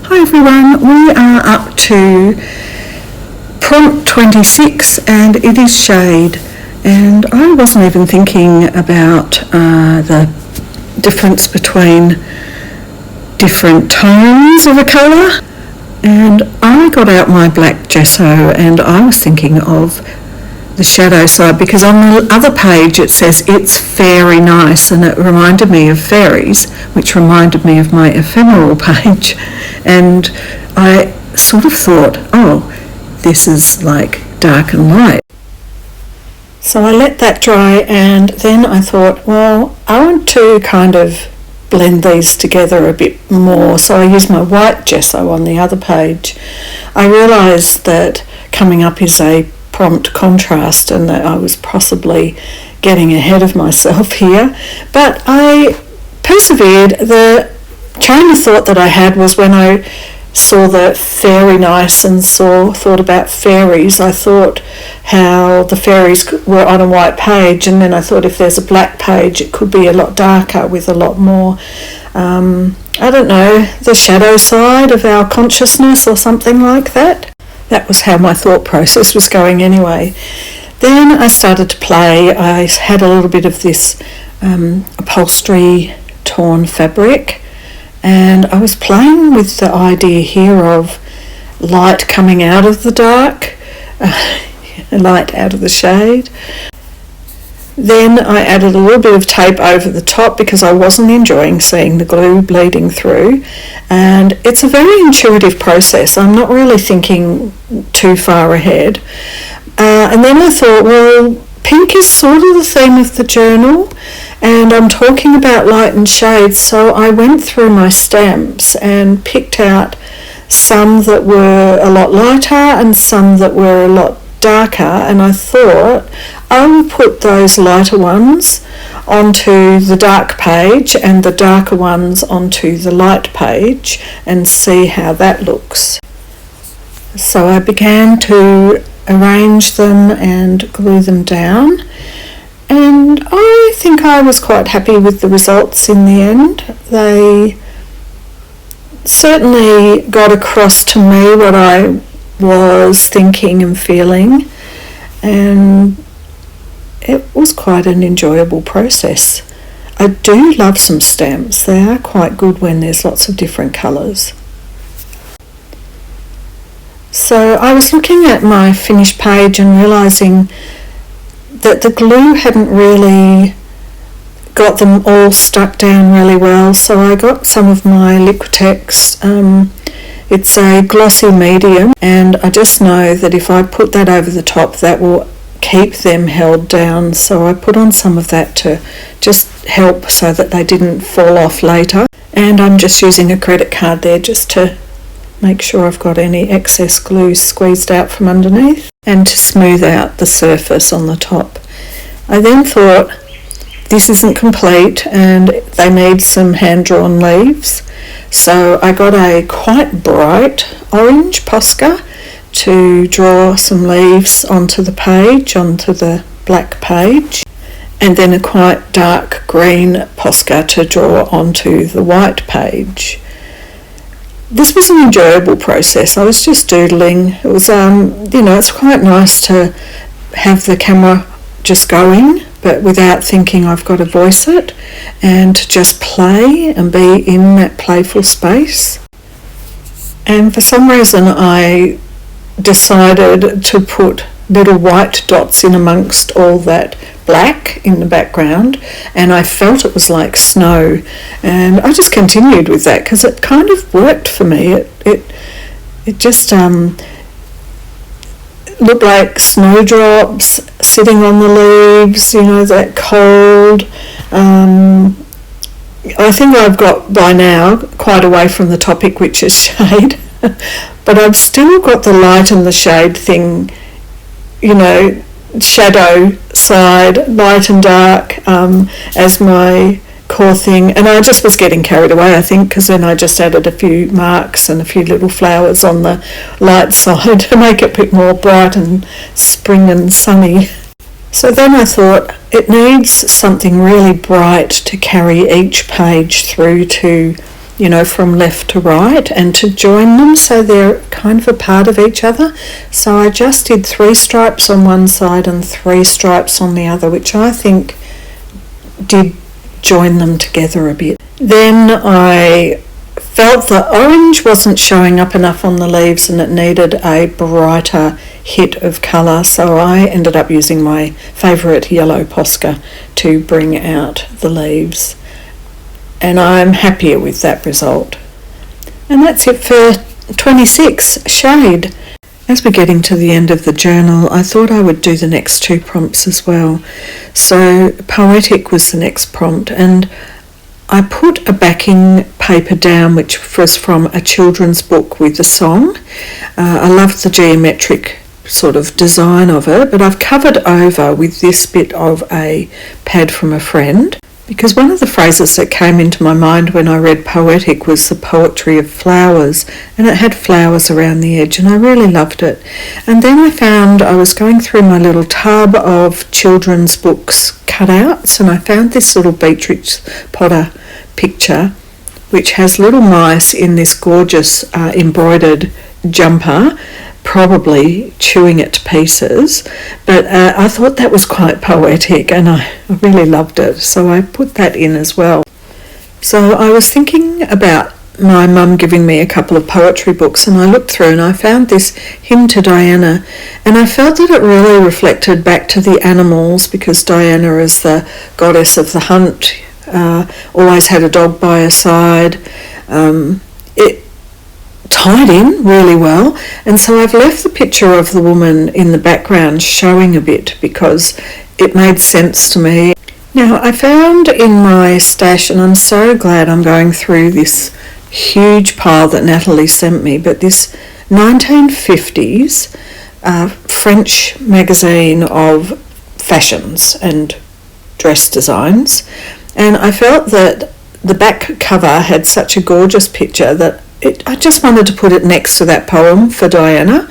Hi everyone, we are up to prompt 26 and it is shade, and I wasn't even thinking about the difference between different tones of a colour, and I got out my black gesso and I was thinking of the shadow side, because on the other page it says it's fairy nice, and it reminded me of fairies, which reminded me of my ephemeral page, and I sort of thought, oh, this is like dark and light. So I let that dry, and then I thought, well, I want to kind of blend these together a bit more, so I used my white gesso on the other page. I realised that coming up is a prompt contrast and that I was possibly getting ahead of myself here, but I persevered. The train of thought that I had was when I saw the fairy nice and thought about fairies, I thought how the fairies were on a white page, and then I thought if there's a black page it could be a lot darker with a lot more I don't know, the shadow side of our consciousness or something like that. That was how my thought process was going anyway. Then I started to play. I had a little bit of this upholstery torn fabric, and I was playing with the idea here of light coming out of the dark, light out of the shade. Then I added a little bit of tape over the top because I wasn't enjoying seeing the glue bleeding through, and it's a very intuitive process. I'm not really thinking too far ahead. And then I thought, well, pink is sort of the theme of the journal, and I'm talking about light and shade, so I went through my stamps and picked out some that were a lot lighter and some that were a lot darker, and I thought I will put those lighter ones onto the dark page and the darker ones onto the light page and see how that looks. So I began to arrange them and glue them down, and I think I was quite happy with the results in the end. They certainly got across to me what I was thinking and feeling, and it was quite an enjoyable process. I do love some stamps. They are quite good when there's lots of different colours. So I was looking at my finished page and realising that the glue hadn't really got them all stuck down really well, so I got some of my Liquitex. It's a glossy medium, and I just know that if I put that over the top that will keep them held down, so I put on some of that to just help so that they didn't fall off later, and I'm just using a credit card there just to make sure I've got any excess glue squeezed out from underneath and to smooth out the surface on the top. I then thought, this isn't complete and they need some hand-drawn leaves, so I got a quite bright orange Posca to draw some leaves onto the page, onto the black page, and then a quite dark green Posca to draw onto the white page. This was an enjoyable process. I was just doodling. It was, it's quite nice to have the camera just going, but without thinking I've got to voice it, and to just play and be in that playful space. And for some reason I decided to put little white dots in amongst all that black in the background, and I felt it was like snow, and I just continued with that because it kind of worked for me. It just looked like snowdrops sitting on the leaves, that cold. I think I've got by now quite away from the topic, which is shade, but I've still got the light and the shade thing, shadow side, light and dark, as my core thing, and I just was getting carried away, I think, because then I just added a few marks and a few little flowers on the light side to make it a bit more bright and spring and sunny. So then I thought it needs something really bright to carry each page through to from left to right, and to join them so they're kind of a part of each other. So I just did 3 stripes on one side and 3 stripes on the other, which I think did join them together a bit. Then I felt the orange wasn't showing up enough on the leaves and it needed a brighter hit of colour, so I ended up using my favourite yellow Posca to bring out the leaves, and I'm happier with that result. And that's it for 26, Shade. As we're getting to the end of the journal, I thought I would do the next 2 prompts as well. So Poetic was the next prompt, and I put a backing paper down which was from a children's book with a song. I loved the geometric sort of design of it, but I've covered over with this bit of a pad from a friend, because one of the phrases that came into my mind when I read Poetic was the poetry of flowers, and it had flowers around the edge, and I really loved it. And then I was going through my little tub of children's books cutouts, and I found this little Beatrix Potter picture which has little mice in this gorgeous embroidered jumper, probably chewing it to pieces, but I thought that was quite poetic and I really loved it, so I put that in as well. So I was thinking about my mum giving me a couple of poetry books, and I looked through and I found this Hymn to Diana, and I felt that it really reflected back to the animals, because Diana is the goddess of the hunt, always had a dog by her side. It tied in really well, and so I've left the picture of the woman in the background showing a bit because it made sense to me. Now, I found in my stash, and I'm so glad I'm going through this huge pile that Natalie sent me, but this 1950s French magazine of fashions and dress designs, and I felt that the back cover had such a gorgeous picture that I just wanted to put it next to that poem for Diana.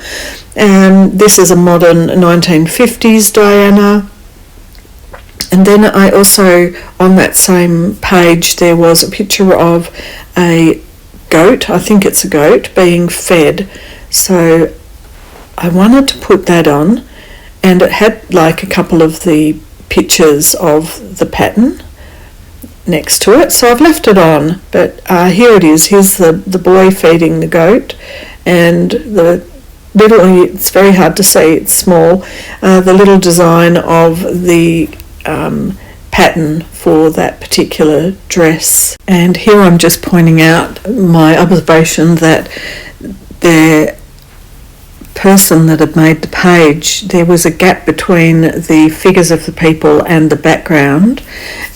And this is a modern 1950s Diana. And then I also, on that same page, there was a picture of a goat, I think it's a goat, being fed. So I wanted to put that on, and it had like a couple of the pictures of the pattern next to it, so I've left it on, but here it is. Here's the boy feeding the goat, and the little, it's very hard to see, it's small, the little design of the pattern for that particular dress. And here I'm just pointing out my observation that the person that had made the page, there was a gap between the figures of the people and the background,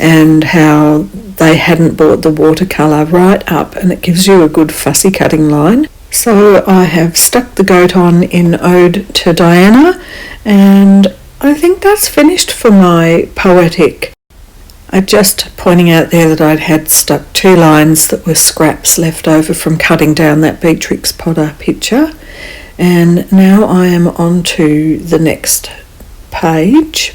and how they hadn't brought the watercolour right up, and it gives you a good fussy cutting line. So I have stuck the goat on in Ode to Diana, and I think that's finished for my Poetic. I'm just pointing out there that I'd had stuck 2 lines that were scraps left over from cutting down that Beatrix Potter picture. And now I am on to the next page.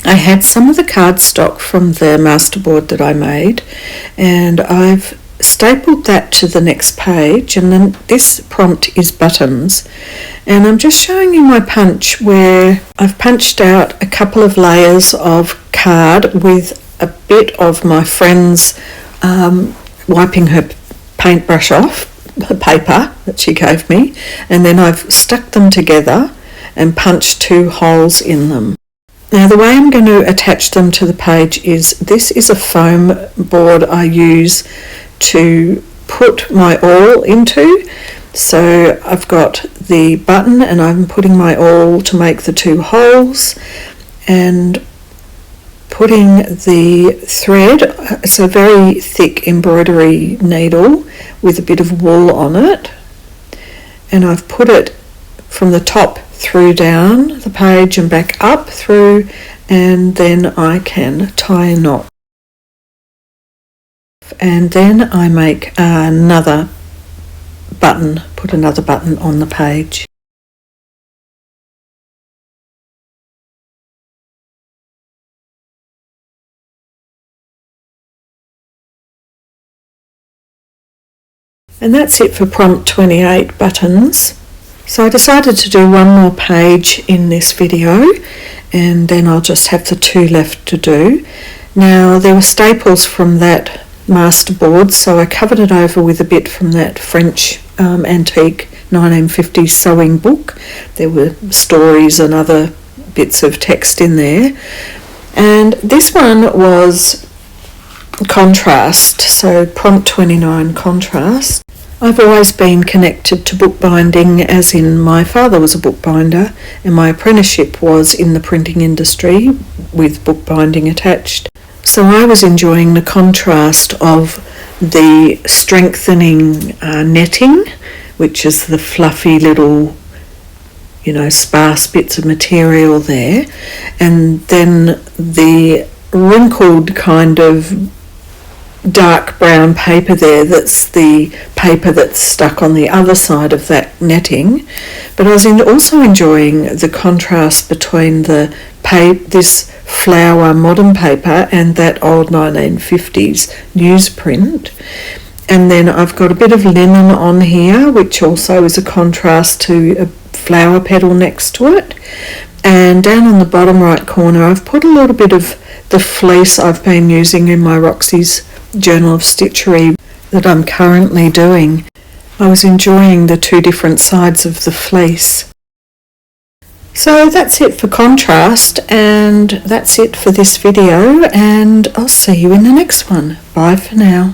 I had some of the cardstock from the masterboard that I made, and I've stapled that to the next page, and then this prompt is buttons. And I'm just showing you my punch where I've punched out a couple of layers of card with a bit of my friend's wiping her paintbrush off, the paper that she gave me, and then I've stuck them together and punched 2 holes in them. Now the way I'm going to attach them to the page is, this is a foam board I use to put my awl into. So I've got the button and I'm putting my awl to make the 2 holes, and putting the thread, it's a very thick embroidery needle with a bit of wool on it, and I've put it from the top through down the page and back up through, and then I can tie a knot. And then I make another button, put another button on the page. And that's it for prompt 28 buttons. So I decided to do one more page in this video, and then I'll just have the 2 left to do. Now there were staples from that masterboard, so I covered it over with a bit from that French antique 1950s sewing book. There were stories and other bits of text in there. And this one was contrast, so prompt 29 contrast. I've always been connected to bookbinding, as in my father was a bookbinder and my apprenticeship was in the printing industry with bookbinding attached. So I was enjoying the contrast of the strengthening netting, which is the fluffy little, sparse bits of material there, and then the wrinkled kind of dark brown paper there, that's the paper that's stuck on the other side of that netting. But I was also enjoying the contrast between this flower modern paper and that old 1950s newsprint. And then I've got a bit of linen on here, which also is a contrast to a flower petal next to it. And down on the bottom right corner I've put a little bit of the fleece I've been using in my Roxy's Journal of Stitchery that I'm currently doing. I was enjoying the 2 different sides of the fleece. So that's it for contrast, and that's it for this video, and I'll see you in the next one. Bye for now.